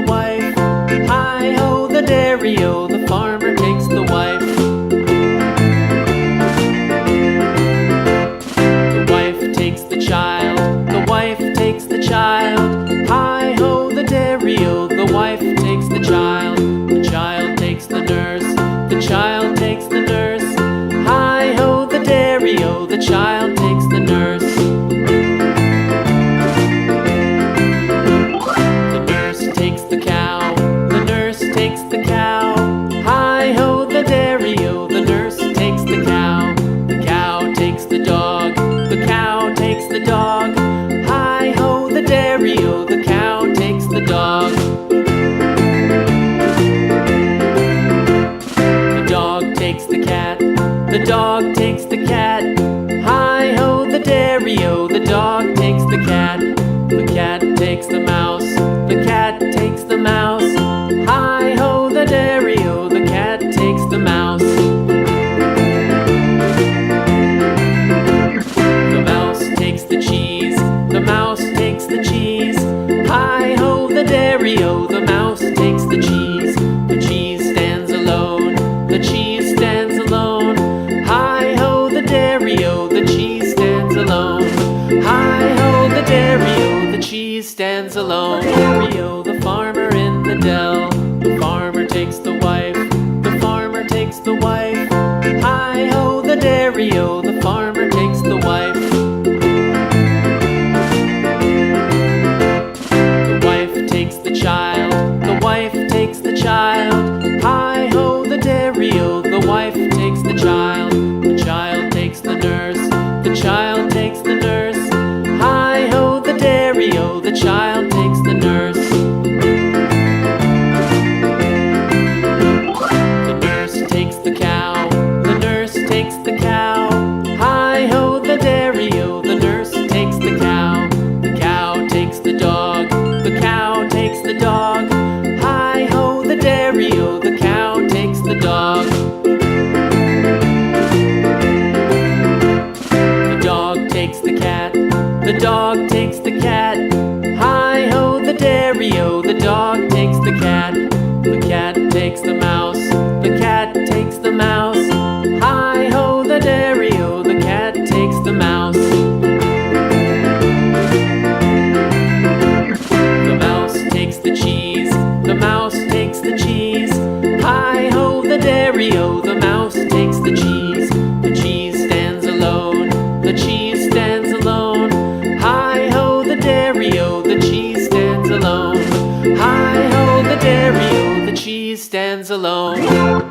wife. Hi-ho, the dairy-o, the farmer takes the wife. The wife takes the child, the wife takes the child. Hi-ho, the dairy-o, the wife takes the child. The child takes the nurse, the child takes the nurse. Hi-ho, the dairy-o, the child takes the nurse. The nurse takes the cow, the nurse takes the cow. Hi-ho, the dairy-o, the nurse takes the cow. The cow takes the dog, the cow takes the dog. Hi-ho, the dairy-o, the cow takes the dog. The dog takes the cat, the dog takes the cat. Hi-ho, the dairy-o, the dog takes the cat. The cat takes the mouse, the cat takes the mouse. Hi-ho, the dairy-o, the cat takes the mouse. The mouse takes the cheese, the mouse takes the cheese. Hi-ho, the dairy-o, the mouse takes the cheese. The cheese stands alone, the cheese stands alone. Hi-ho, the dairy-o, the cheese stands alone. Hi-ho, the dairy-o, the cheese stands alone. Dairy-o, the farmer in the dell. The farmer takes the wife, the farmer takes the wife. Hi-ho, the dairy-o, the farmer takes the wife. The wife takes the child, the wife takes the child. Hi-ho, the dairy-o, the wife takes the child. The child takes the nurse, the child takes the nurse. Hi-ho, the dairy-o, the child takes the nurse. The nurse takes the cow, the nurse takes the cow. Hi-ho, the dairy-o, the nurse takes the cow. The cow takes the dog, the cow takes the dog. Hi-ho, the dairy-o, the cow takes the dog. The dog takes the cat, the dog takes the cat. Hi-ho, the dairy-o, the dog takes the cat. The cat takes the mouse, the cat takes the mouse. Hi-ho, the dairy-o, the cat takes the mouse. The mouse takes the cheese, the mouse takes the cheese. Hi-ho, the dairy-o, the mouse takes the cheese. The cheese stands alone, the cheese stands alone. Hi-ho, the dairy-o, the cheese stands alone. Hi-ho, the dairy-o, the cheese stands alone.